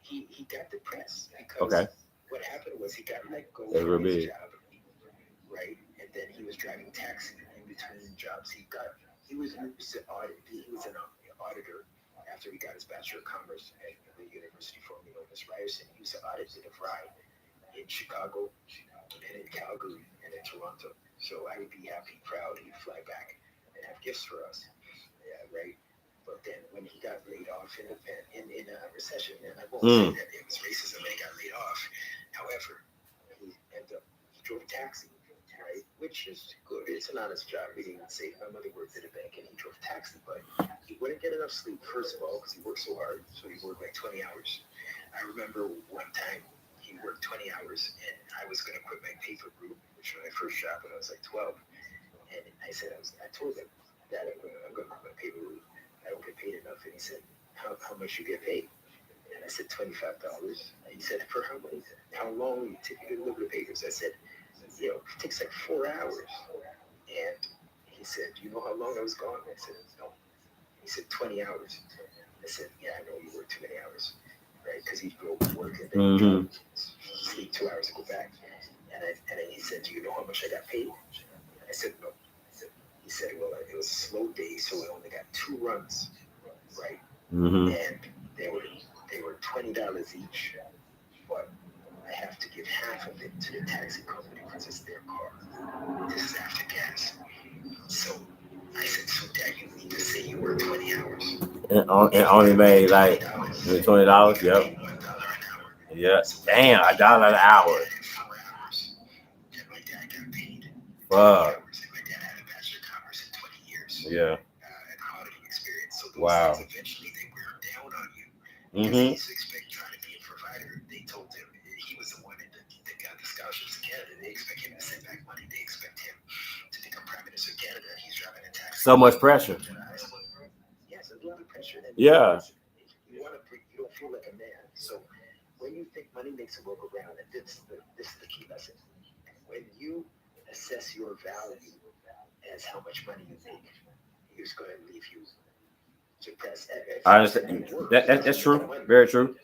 He got depressed because Okay. what happened was he got let go That's real from his big. job, right? And then he was driving taxi in between jobs. He was an auditor after he got his Bachelor of Commerce at the University formerly known as Ryerson. He was an auditor of RI in Chicago and in Calgary and in Toronto. So I would be happy, proud, he'd fly back and have gifts for us. Yeah, right. But then when he got laid off in a recession, and I won't say that it was racism that he got laid off. However, he drove a taxi, right? Which is good. It's an honest job. He didn't say my mother worked at a bank and he drove a taxi, but he wouldn't get enough sleep, first of all, because he worked so hard. So he worked like 20 hours. I remember one time he worked 20 hours and I was going to quit my paper group, which was my first job when I was like 12. And I told him that I'm going to quit my paper group. I don't get paid enough. And he said, how much you get paid? And I said, $25. And he said, for how many? How long will you take to deliver the papers? I said, it takes like 4 hours. And he said, do you know how long I was gone? I said, no. He said, 20 hours. I said, yeah, I know you work too many hours, right? Because he'd go to work and then sleep 2 hours and go back. And he said, do you know how much I got paid? I said, no. He said, well, it was a slow day, so we only got 2 runs, right? And they were $20 each, but I have to give half of it to the taxi company because it's their car. This is after gas. So I said, so Dad, you need to say you work 20 hours. And only made like $20. Yep. $1 an hour. Yeah. Damn, $1 an hour. 4 hours. And my dad got paid 20 Fuck. hours. And my dad had a Bachelor of Commerce in 20 years. Yeah. And auditing experience. So those Wow. things eventually they wear down on you. Because he's trying to be a provider. They told him he was the one that got the scholarships in Canada. They expect him to send back money. They expect him to become Prime Minister of Canada. He's driving a taxi. So much pressure. Yes, there's a lot of pressure. And Yeah. you don't feel like a man. So when you think money makes the world go round, and this is the key lesson. When you assess your value as how much money you make, it's going to leave you depressed. I understand. That's true. Very true.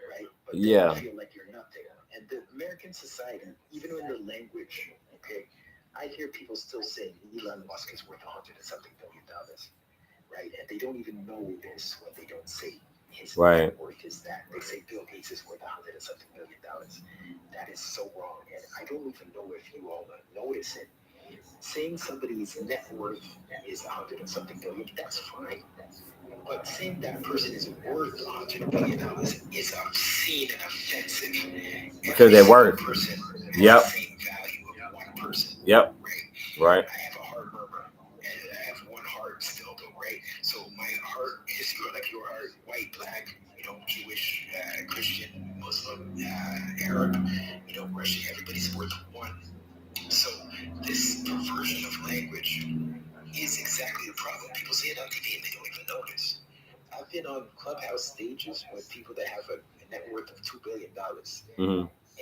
Right? But yeah. You feel like you're nothing. And the American society, even in the language, okay, I hear people still saying Elon Musk is worth $100 and something billion, right? And they don't even know this when they don't say his net worth is that. They say Bill Gates is worth $100 and something billion. That is so wrong. And I don't even know if you all notice it. Saying somebody's net worth is $100 and something billion, that's fine. But saying that person is worth $100 billion is obscene and offensive. Because they're worth. Yep. The same value of one person. Yep. Right. I have a heart murmur, and I have one heart still, though, right? So my heart is like your heart, white, black, Jewish, Christian, Muslim, Arab, Russian. Everybody's worth one. So this perversion of language is exactly the problem. People say it on TV and they don't even notice. I've been on Clubhouse stages with people that have a net worth of $2 billion.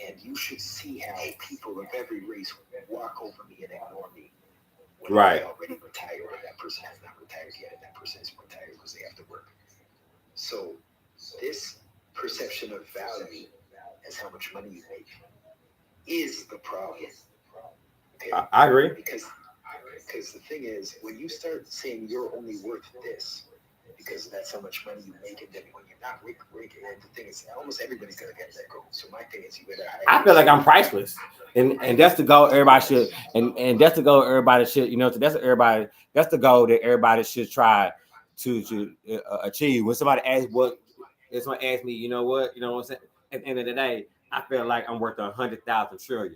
And you should see how people of every race walk over me and ignore me. When I already retired, and that person has not retired yet, and that person is retired because they have to work. So this perception of value as how much money you make is the problem. Okay? I agree. Because the thing is, when you start saying you're only worth this, because that's how much money you make, and then when you're not working, and the thing is, almost everybody's gonna get that goal. So my thing is, you better. I feel like I'm priceless, and that's the goal. Everybody should, and that's the goal. Everybody should, that's everybody. That's the goal that everybody should try to achieve. When somebody asks if somebody asks me, what I'm saying. At the end of the day, I feel like I'm worth 100,000 trillion.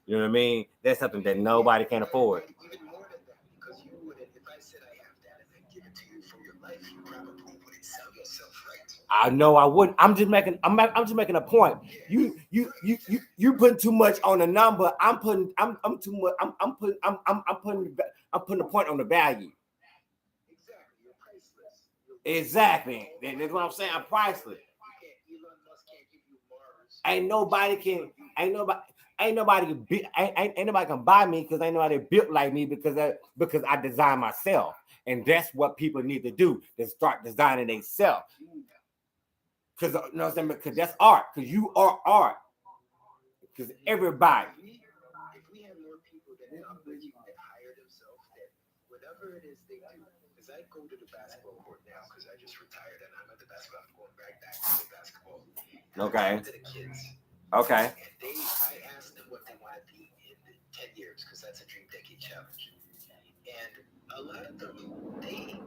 You know what I mean? That's something that nobody can afford. Even more than that, because you wouldn't. If I said I have that and then give it to you for your life, you probably wouldn't sell yourself, right? I know I wouldn't. I'm just making a point. You putting too much on the number. I'm putting too much. I'm putting a point on the value. Exactly, you're priceless. Exactly. That's what I'm saying. I'm priceless. Elon Musk can't give you Mars. Ain't nobody can buy me because ain't nobody built like me because I design myself. And that's what people need to do. They start designing themselves. Because you know what I'm saying? Because that's art. Because you are art. Because everybody. If we had more people that hire themselves, that whatever it is they do, because I go to the basketball court now because I just retired and I'm at the basketball. I'm going back to the basketball. Okay. To the kids. Okay. And I asked them what they want to be in 10 years because that's a Dream Decade Challenge. And a lot of them, they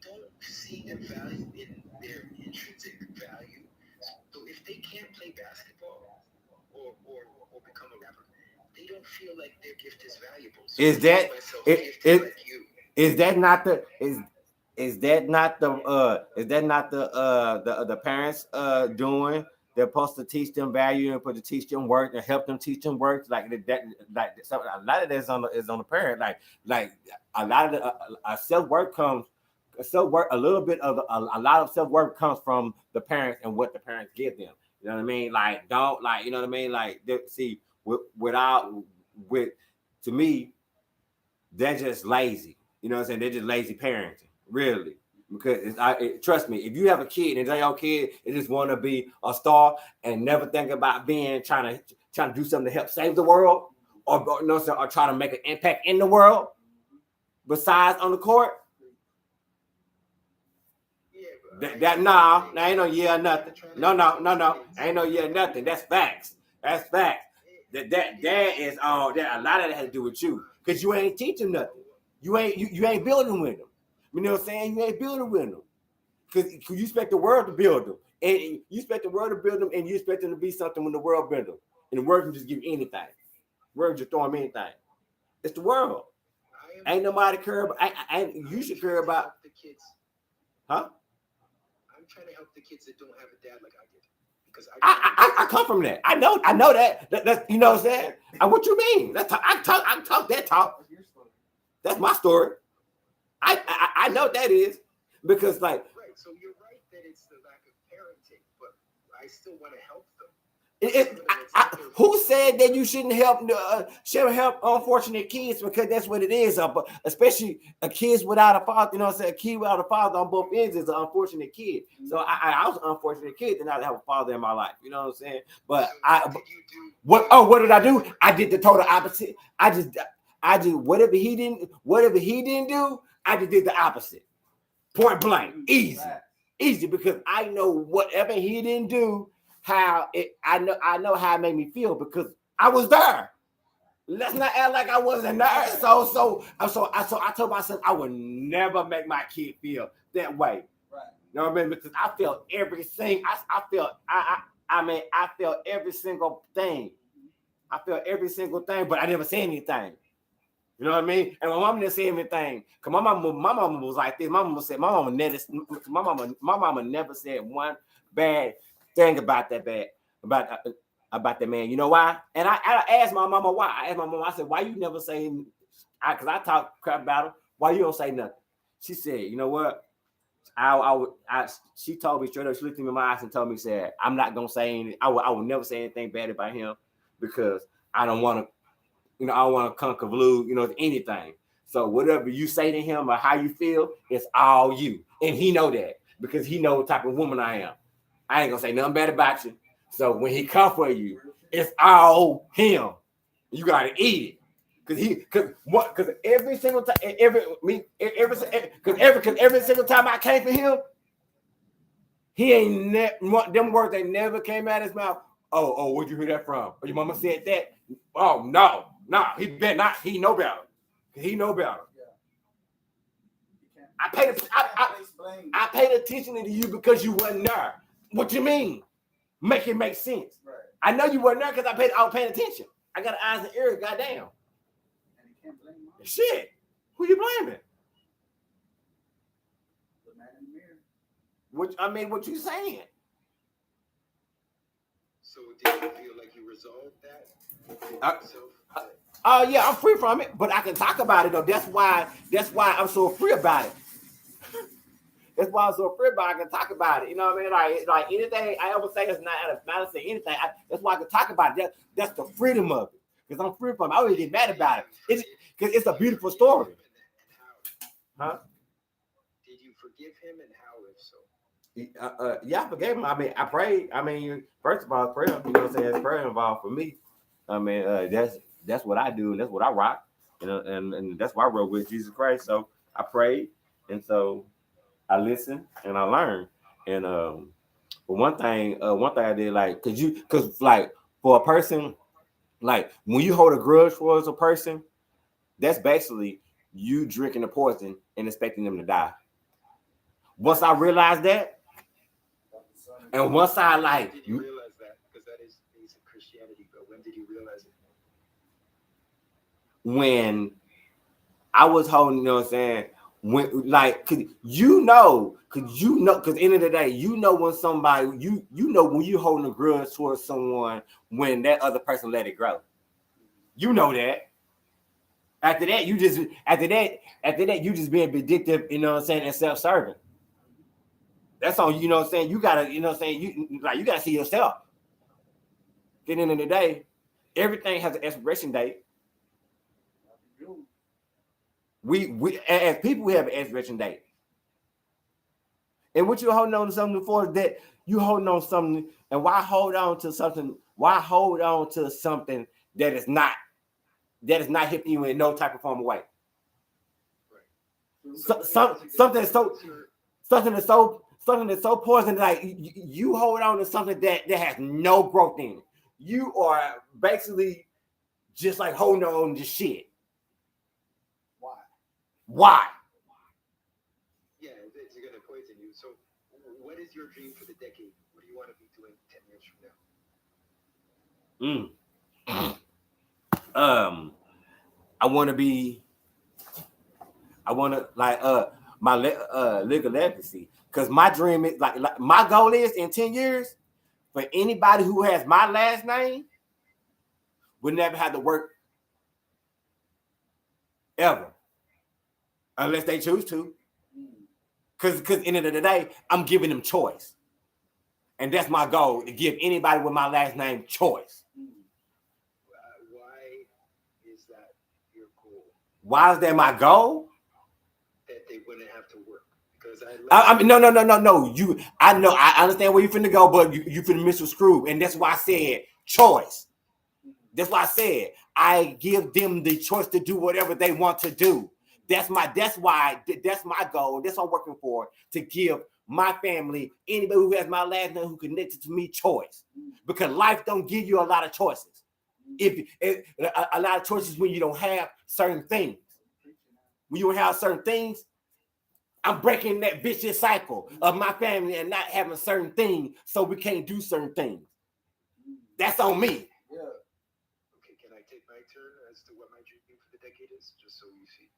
don't see their value in their intrinsic value. So if they can't play basketball or become a rapper, they don't feel like their gift is valuable. So is that not the parents doing? They're supposed to teach them value and to teach them work and help them teach them work. Like that, a lot of that is on the parent. Like a lot of the self-work comes. Self-work, a little bit of a lot of self-work comes from the parents and what the parents give them. You know what I mean? Like don't like you know what I mean? Like see to me, they're just lazy. You know what I'm saying? They're just lazy parenting, really. Because trust me, if you have a kid and your kid just want to be a star and never think about trying to do something to help save the world or try to make an impact in the world besides on the court. That ain't no yeah nothing. No, ain't no yeah nothing. That's facts. That's facts. That is all that a lot of that has to do with you because you ain't teaching nothing. You ain't building with them. You know what I'm saying? You ain't building with them because you expect the world to build them, and you expect the world to build them, and you expect them to be something when the world build them, and the world can just give you anything. The world just throw them anything. It's the world. Ain't nobody care about. You should care about the kids. Huh? I'm trying to help the kids that don't have a dad like I did. Because I come from that. I know that. That's you know what I'm saying? What you mean? I talk that talk. That's my story. I know that is because like right. So you're right that it's the lack of parenting, but I still want to help them. Who said that you shouldn't help unfortunate kids? Because that's what it is. Especially a kids without a father. You know what I'm saying? A kid without a father on both ends is an unfortunate kid. So I was an unfortunate kid to not have a father in my life. You know what I'm saying? But what did I do? I did the total opposite. I just whatever he didn't do, I just did the opposite. Point blank. Easy because I know whatever he didn't do. I know how it made me feel because I was there. Let's not act like I wasn't there. So I told myself I would never make my kid feel that way. Right. You know what I mean? Because I felt everything. I felt every single thing. I felt every single thing, but I never said anything. You know what I mean? And my mom didn't say anything. Cause my mama was like this. My mama never said one bad thing about that man. You know why? And I asked my mama why. I asked my mama. I said, why you never say? Cause I talk crap about her. Why you don't say nothing? She said, you know what? She told me straight up. She looked me in my eyes and told me, said, I'm not gonna say anything. I will never say anything bad about him because I don't want to. I don't want to conclude, anything. So whatever you say to him or how you feel, it's all you. And he know that because he know what type of woman I am. I ain't gonna say nothing bad about you. So when he come for you, it's all him. You gotta eat it. Cause every single time, every single time I came for him, he ain't them words that never came out of his mouth. Oh, where'd you hear that from? Or your mama said that? Oh no, he better not. He know better. He know better. I paid attention to you because you wasn't there. What you mean? Make it make sense. Right. I know you weren't there because I was paying attention. I got eyes and ears, goddamn. And you can't blame mom. Shit. Who you blaming? The man in the mirror. What you saying? So did you feel like you resolved that within yourself? Yeah, I'm free from it, but I can talk about it though. That's why I'm so free about it. That's why I'm so free about it. I can talk about it. You know what I mean? Like anything I ever say is not out of malice or anything. That's why I can talk about it. That's the freedom of it. Because I'm free from it. I don't really get mad about it. Because it's a beautiful story. Huh? Did you forgive him, and how, if so? Yeah, I forgave him. I mean, I prayed. I mean, first of all, prayer. You know what I'm saying? It's prayer involved for me. I mean, that's what I do, and that's what I rock. You know, and that's why I wrote with Jesus Christ. So I prayed, and so I listened and I learned. And but one thing I did, like, cause like for a person, like when you hold a grudge towards a person, that's basically you drinking the poison and expecting them to die. Once I realized that, and once I like, when did you realize that? Because that is basic Christianity. But when did you realize it? when I was holding, you know what I'm saying? When like, cause you know, cause end of the day, you know when somebody, you know when you holding a grudge towards someone when that other person let it grow. You know that. After that, you just being vindictive, you know what I'm saying, and self-serving. That's on you know what I'm saying. You gotta, you know what I'm saying, you gotta see yourself. At the end of the day, everything has an expiration date. We as people we have an expiration date. And what you holding on to something for is that you holding on to something, and why hold on to something? Why hold on to something that is not hitting you in no type of form of way? Right. Something that's so poison, like you hold on to something that has no growth in it. You are basically just like holding on to shit. Why? Yeah, it's going to poison you. So, what is your dream for the decade? What do you want to be doing 10 years from now? I want to like my legal legacy, because my dream is like my goal is in 10 years for anybody who has my last name would never have to work ever unless they choose to. Because end of the day, I'm giving them choice. And that's my goal, to give anybody with my last name choice. Why is that your goal? Why is that my goal? That they wouldn't have to work. Because I mean, no. I understand where you finna go, but you finna misconstrue. And that's why I said choice. That's why I said I give them the choice to do whatever they want to do. That's my goal. That's what I'm working for, to give my family, anybody who has my last name who connected to me, choice. Because life don't give you a lot of choices. A lot of choices when you don't have certain things. When you don't have certain things, I'm breaking that vicious cycle of my family and not having certain things, so we can't do certain things. That's on me. Yeah. Okay, can I take my turn as to what my dream for the decade is, just so you see?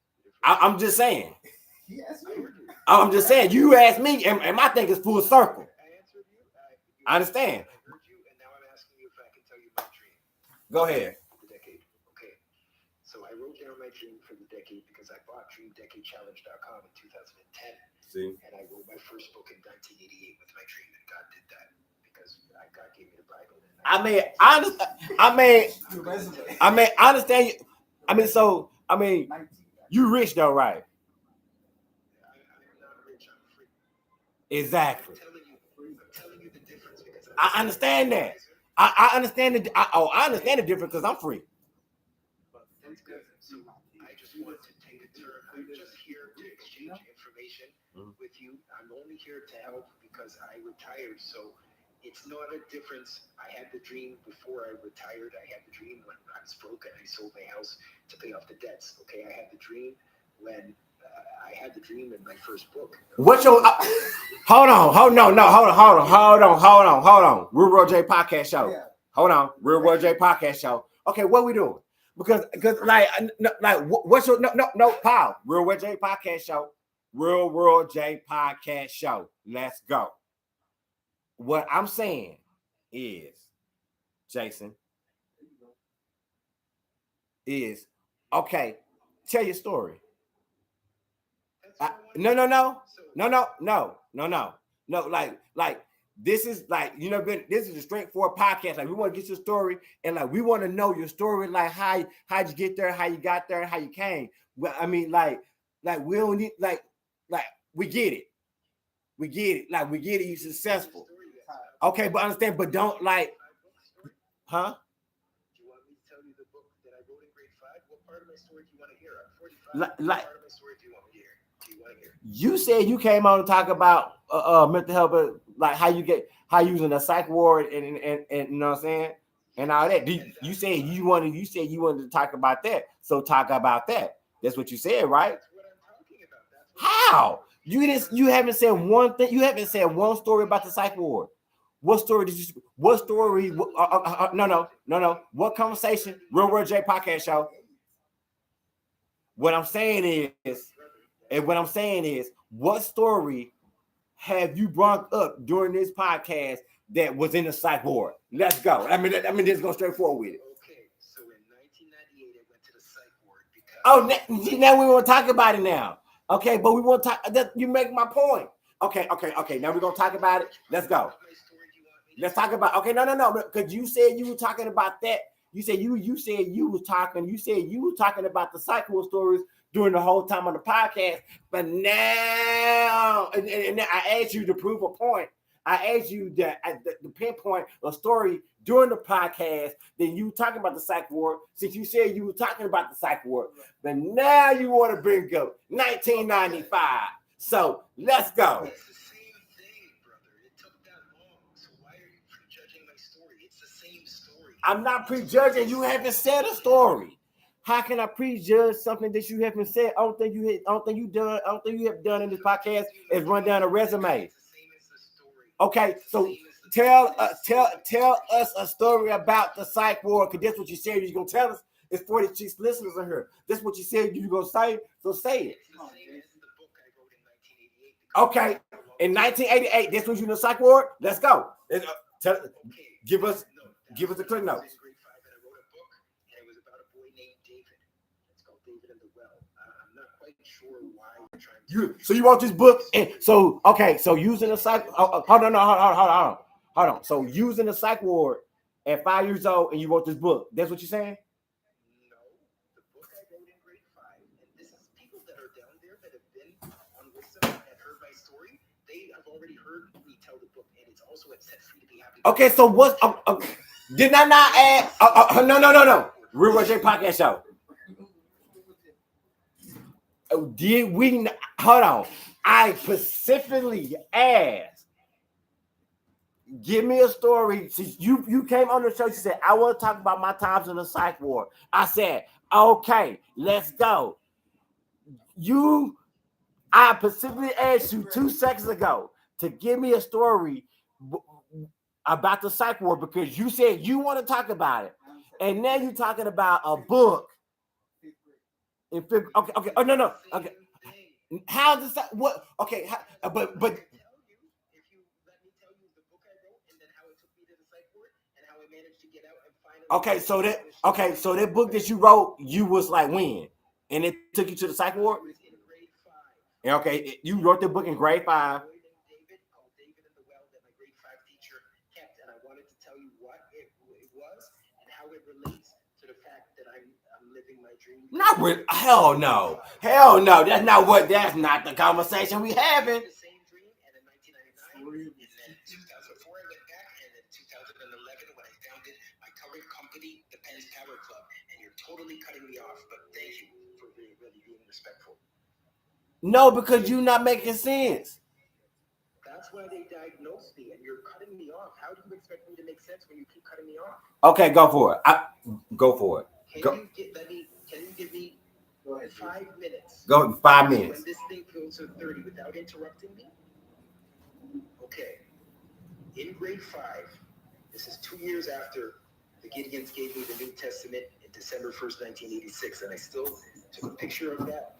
I'm just saying. Yes, I'm just saying. You asked me, and my thing is full circle. I answered you. I understand. I heard you, and now I'm asking you if I can tell you my dream. Go ahead. For the decade. Okay. So I wrote down my dream for the decade because I bought DreamDecadeChallenge.com in 2010. See. And I wrote my first book in 1988 with my dream, and God did that because God gave me the Bible. I understand you. You rich though, right? I'm not rich, I'm free. Exactly. I'm telling you the difference because I understand that. I understand it. I understand the difference because I'm free. That's good. So I just want to take a turn. I'm just here to exchange information with you. I'm only here to help because I retired. So it's not a difference. I had the dream before I retired. I had the dream when I was broke and I sold my house to pay off the debts. Okay, I had the dream when I had the dream in my first book. What's your hold on. Real World J podcast show. Yeah. Hold on, Real World J podcast show. Okay, what we doing? Because like what's your no Paul? Real World J podcast show. Real World J Podcast Show. Let's go. What I'm saying is, Jason, is okay. Tell your story. No. Like this is like this is a straightforward podcast. Like we want to get your story, and like we want to know your story. Like how'd you get there, how you got there, and how you came. Well, I mean, like we don't need like we get it. We get it. Like we get it. You're successful. Okay, but understand. But don't like, huh? Do you want me to tell you the book that I wrote in grade 5? What part of my story do you want to hear? I'm 45. What part of my story do you want me to hear? You said you came on to talk about mental health, but like how you using a psych ward and you know what I'm saying, and all that. You said you wanted to talk about that, so talk about that. That's what you said, right? That's what I'm talking about. How you haven't said one thing. You haven't said one story about the psych ward. What story did you? What story? No. What conversation? Real World J Podcast Show. What I'm saying is, what story have you brought up during this podcast that was in the psych ward? Let's go. I mean, let's go straight forward with it. Okay, so in 1998, I went to the psych ward because. Now we want to talk about it now. Okay, but we want to talk. You make my point. Okay. Now we're gonna talk about it. Let's go. Let's talk about. Okay, no. Because you said you were talking about that. You said you were talking about the psych ward stories during the whole time on the podcast, but now, and I asked you to prove a point. I asked you the pinpoint a story during the podcast. Then you talking about the psych ward, since you said you were talking about the psych ward, but now you want to bring up 1995. So let's go. It's the same thing, brother. It took that long. So why are you prejudging my story? It's the same story. I'm not prejudging. You haven't said a story. How can I prejudge something that you haven't said? I don't think you have done in this podcast is run down a resume. Okay, so tell us a story about the psych ward, because that's what you said you're gonna tell us. It's 46 listeners in here. That's what you said you're gonna say. So say it. It's the same as the book I wrote in 1988. Okay, in 1988, this was you in the psych ward. Let's go. Give us the clip notes. Sure why you're trying to. So you wrote this book, and so using the psych. Hold on. So using the psych ward at 5 years old, and you wrote this book. That's what you're saying? No, the book I wrote in grade 5, and this is people that are down there that have been on Wisdom and heard my story. They have already heard me tell the book, and it's also at Set Free to Be Happy. Okay, so what? Did I not add? No. Real World J Podcast Show. Did we hold on? I specifically asked, give me a story. Since you came on the show, you said, I want to talk about my times in the psych ward. I said, okay, let's go. I specifically asked you 2 seconds ago to give me a story about the psych ward, because you said you want to talk about it. And now you're talking about a book. Okay. Oh no. Okay. How does that? What? Okay. But. If you let me tell you the book I wrote, and then how it took me to the psych ward, and how I managed to get out and finally. So that book that you wrote, you was like when, and it took you to the psych ward. It was in grade 5. And okay, you wrote the book in grade 5. David in the Well that my grade 5 teacher kept, and I wanted to tell you what it was and how it relates to the fact that I'm living my dream. Not with hell no. That's not the conversation we having. The same dream, and in 1999, and then 2004 I went back, and in 2011 when I founded my current company, the Penn's Power Club, and you're totally cutting me off, but thank you for really being respectful. No, because you're not making sense. That's why they diagnosed me, and you're cutting me off. How do you expect me to make sense when you keep cutting me off? Okay, go for it. Go for it. Can you give me 5 minutes? Go 5 minutes. When this thing goes to 30 without interrupting me? Okay. In grade 5, this is 2 years after the Gideons gave me the New Testament in December 1st, 1986, and I still took a picture of that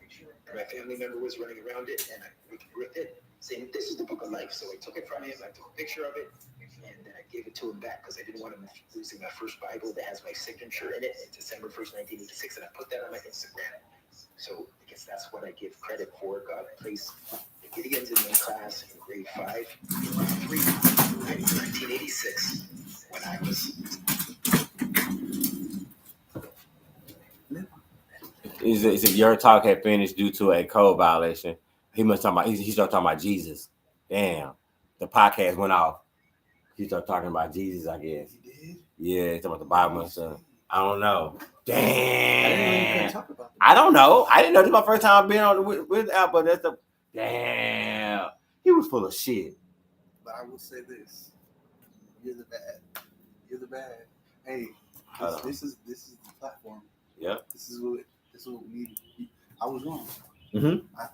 my family member was running around it, and I with it, saying, "This is the book of life." So I took it from him, I took a picture of it, and then I gave it to him back because I didn't want him losing my first Bible that has my signature in it, December 1st, 1986, and I put that on my Instagram. So I guess that's what I give credit for. God placed the Gideons in my class in grade 5, 1986, when I was. He said your talk had finished due to a code violation. He must talk about. He started talking about Jesus. Damn, the podcast went off. He started talking about Jesus, I guess. He did? Yeah, he's talking about the Bible and stuff. I don't know. Damn. I didn't know you couldn't talk about that. I don't know. I didn't know. This is my first time being on with Al, but that's the damn. He was full of shit. But I will say this: you're the bad. You're the bad. Hey, this is the platform. Yep. This is what we need. I was wrong. Mm-hmm. I